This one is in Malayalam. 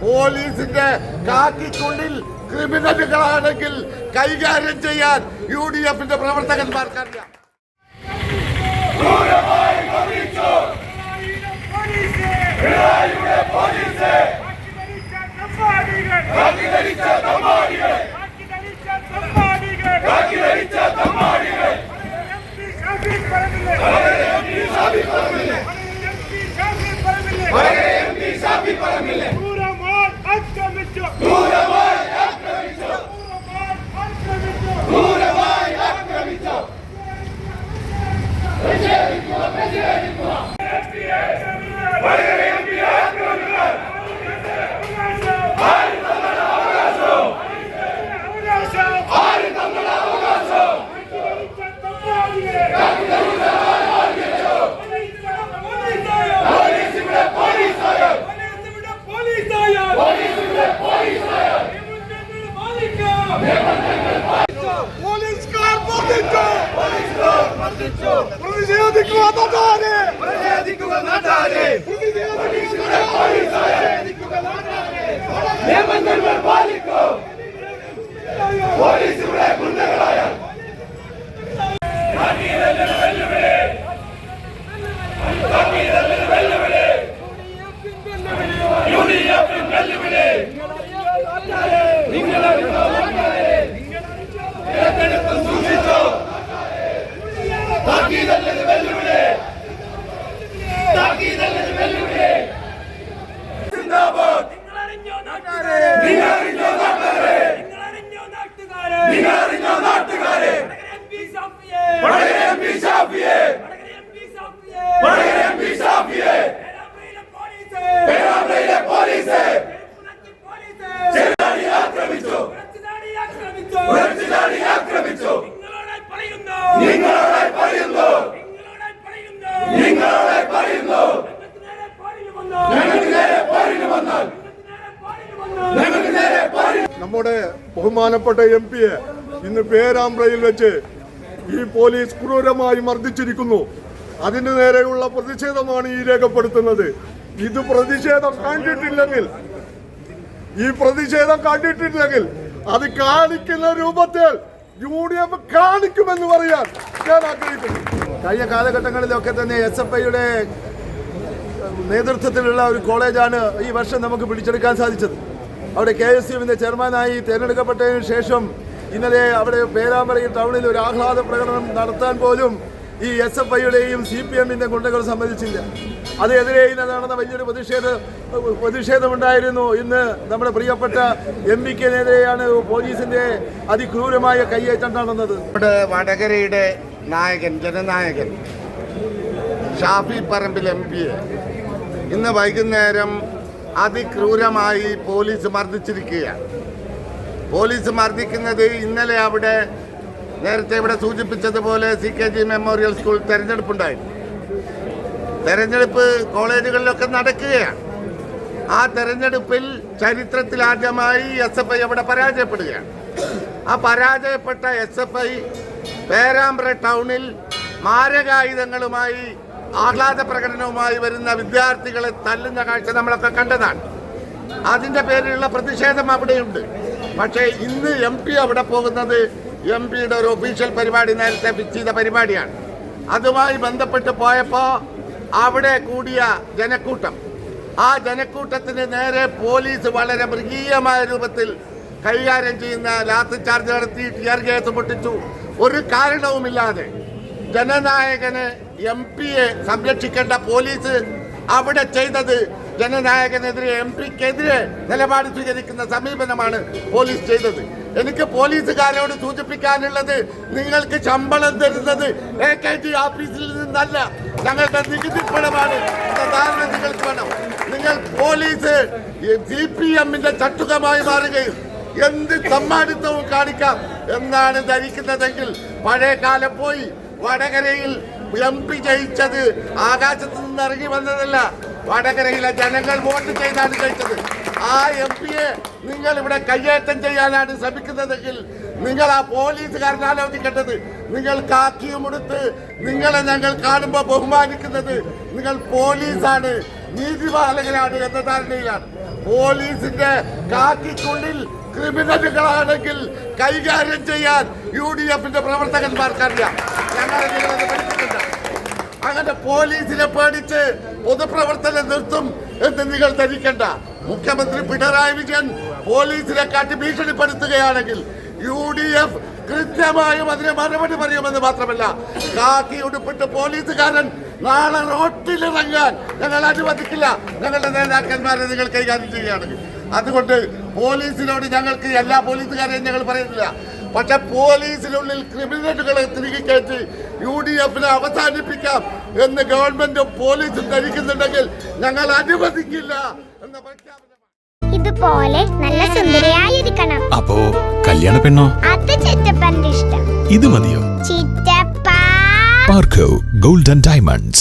പോലീസിന്റെ കാക്കിക്കുള്ളിൽ ക്രിമിനലുകളാണെങ്കിൽ കൈകാര്യം ചെയ്യാൻ UDF-ന്റെ പ്രവർത്തകന്മാർക്കറിയാം. നമ്മുടെ ബഹുമാനപ്പെട്ട MP ഇന്ന് പേരാമ്പ്രയിൽ വെച്ച് ഈ പോലീസ് ക്രൂരമായി മർദ്ദിച്ചിരിക്കുന്നു. അതിന് നേരെയുള്ള പ്രതിഷേധമാണ് ഈ രേഖപ്പെടുത്തുന്നത്. ഇത് പ്രതിഷേധം കണ്ടിട്ടില്ലെങ്കിൽ അത് കാണിക്കുന്ന രൂപത്തിൽ UDF കാണിക്കുമെന്ന് പറയാൻ ഞാൻ ആഗ്രഹിക്കുന്നു. കഴിഞ്ഞ കാലഘട്ടങ്ങളിലൊക്കെ തന്നെ SFIയുടെ നേതൃത്വത്തിലുള്ള ഒരു കോളേജാണ് ഈ വർഷം നമുക്ക് പിടിച്ചെടുക്കാൻ സാധിച്ചത്. അവിടെ KSUവിന്റെ ചെയർമാനായി തിരഞ്ഞെടുക്കപ്പെട്ടതിന് ശേഷം ഇന്നലെ അവിടെ പേരാമ്പ്രയിൽ ടൗണിൽ ഒരു ആഹ്ലാദ പ്രകടനം നടത്താൻ പോലും ഈ SFIയുടെയും CPM-ന്റെ ഗുണ്ടകൾ സമ്മതിച്ചില്ല. അതിനെതിരെ ഇന്ന് നടന്ന വലിയൊരു പ്രതിഷേധമുണ്ടായിരുന്നു. ഇന്ന് നമ്മുടെ പ്രിയപ്പെട്ട MP-ക്കെതിരെയാണ് പോലീസിന്റെ അതിക്രൂരമായ കയ്യേറ്റം നടന്നത്. നമ്മുടെ വടകരയുടെ നായകൻ, ജനനായകൻ ഷാഫി പറമ്പിൽ MP ഇന്ന് വൈകുന്നേരം അതിക്രൂരമായി പോലീസ് മർദ്ദിച്ചിരിക്കുകയാണ്. പോലീസ് മർദ്ദിക്കുന്നത് ഇന്നലെ അവിടെ നേരത്തെ ഇവിടെ സൂചിപ്പിച്ചതുപോലെ CKG മെമ്മോറിയൽ സ്കൂൾ തെരഞ്ഞെടുപ്പുണ്ടായിരുന്നു. തെരഞ്ഞെടുപ്പ് കോളേജുകളിലൊക്കെ നടക്കുകയാണ്. ആ തെരഞ്ഞെടുപ്പിൽ ചരിത്രത്തിൽ ആദ്യമായി SFI അവിടെ പരാജയപ്പെടുകയാണ്. ആ പരാജയപ്പെട്ട SFI പേരാമ്പ്ര ടൗണിൽ മാരകായുധങ്ങളുമായി ആഹ്ലാദ പ്രകടനവുമായി വരുന്ന വിദ്യാർത്ഥികളെ തല്ലുന്ന കാഴ്ച നമ്മളൊക്കെ കണ്ടതാണ്. അതിൻ്റെ പേരിലുള്ള പ്രതിഷേധം അവിടെയുണ്ട്. പക്ഷേ ഇന്ന് MP അവിടെ പോകുന്നത് MP-യുടെ ഒരു ഒഫീഷ്യൽ പരിപാടി, നേരത്തെ ഫിക്സ് ചെയ്ത പരിപാടിയാണ്. അതുമായി ബന്ധപ്പെട്ട് പോയപ്പോൾ അവിടെ കൂടിയ ജനക്കൂട്ടം, ആ ജനക്കൂട്ടത്തിന് നേരെ പോലീസ് വളരെ മൃഗീയമായ രൂപത്തിൽ കൈകാര്യം ചെയ്യുന്ന ലാത്തി ചാർജ് നടത്തി ടിയർ ഗ്യാസ് പൊട്ടിച്ചു. ഒരു കാരണവുമില്ലാതെ ജനനായകന് MP-യെ സംരക്ഷിക്കേണ്ട പോലീസ് അവിടെ ചെയ്തത് ജനനായകനെതിരെ MP-ക്കെതിരെ നിലപാട് സ്വീകരിക്കുന്ന സമീപനമാണ് പോലീസ് ചെയ്തത്. എനിക്ക് പോലീസുകാരോട് സൂചിപ്പിക്കാനുള്ളത്, നിങ്ങൾക്ക് ശമ്പളം തരുന്നത് AKG ഓഫീസിൽ നിന്നല്ല, ഞങ്ങളുടെ നികുതി പണമാണ്. ധാരണ നിങ്ങൾക്ക് വേണം. നിങ്ങൾ പോലീസ് CPM-ന്റെ ചട്ടുകമായി മാറുകയും എന്ത് സമ്മാനിത്വവും കാണിക്കാം എന്നാണ് ധരിക്കുന്നതെങ്കിൽ പഴയ കാലം പോയി. വടകരയിൽ MP ജയിച്ചത് ആകാശത്ത് നിന്ന് ഇറങ്ങി വന്നതല്ല, വടകരയിലെ ജനങ്ങൾ വോട്ട് ചെയ്താണ് ജയിച്ചത്. ആ MP-യെ നിങ്ങൾ ഇവിടെ കയ്യേറ്റം ചെയ്യാനാണ് ശ്രമിക്കുന്നതെങ്കിൽ നിങ്ങൾ ആ പോലീസുകാരൻ ആലോചിക്കേണ്ടത്. നിങ്ങൾ കാക്കിയുമെടുത്ത് നിങ്ങളെ ഞങ്ങൾ കാണുമ്പോൾ ബഹുമാനിക്കുന്നത് നിങ്ങൾ പോലീസാണ്, നീതിപാലകരാണ് എന്ന ധാരണയിലാണ്. പോലീസിന്റെ കാക്കിക്കുള്ളിൽ ക്രിമിനലുകളാണെങ്കിൽ കൈകാര്യം ചെയ്യാൻ UDF-ന്റെ പ്രവർത്തകന്മാർക്കറിയാം. ഞങ്ങളെ നിങ്ങളത് പഠിപ്പിക്കില്ല. അങ്ങനെ പോലീസിനെ പേടിച്ച് പൊതുപ്രവർത്തനം നിർത്തും എന്ന് നിങ്ങൾ ധരിക്കണ്ട. മുഖ്യമന്ത്രി പിണറായി വിജയൻ പോലീസിനെ കാട്ടി ഭീഷണിപ്പെടുത്തുകയാണെങ്കിൽ UDF കൃത്യമായും അതിന് മറുപടി പറയുമെന്ന് മാത്രമല്ല, കാക്കി ഉടുപ്പിട്ട് പോലീസുകാരൻ നാളെ റോട്ടിലിറങ്ങാൻ ഞങ്ങൾ അനുവദിക്കില്ല, ഞങ്ങളുടെ നേതാക്കന്മാരെ നിങ്ങൾ കൈകാര്യം ചെയ്യുകയാണെങ്കിൽ. അതുകൊണ്ട് പോലീസിനോട് ഞങ്ങൾക്ക് എല്ലാ പോലീസുകാരെയും ഞങ്ങൾ പറയുന്നില്ല, പക്ഷെ പോലീസിനുള്ളിൽ ക്രിമിനലുകളെ തിരികെ കയറ്റി UDF-നെ അവസാനിപ്പിക്കാം എന്ന് ഗവൺമെന്റും പോലീസും ധരിക്കുന്നുണ്ടെങ്കിൽ ഞങ്ങൾ അനുവദിക്കില്ല എന്ന പ്രഖ്യാപനം. ഇതുപോലെ നല്ല സുന്ദരിയായിരിക്കണം. അപ്പോ കല്യാണ പെണ്ണോ? അത് ചിറ്റപ്പന്റെ ഇഷ്ടം. ഇത് മതിയോ? ചിറ്റപ്പ. പാർക്കോ ഗോൾഡ് ആൻഡ് ഡയമണ്ട്സ്,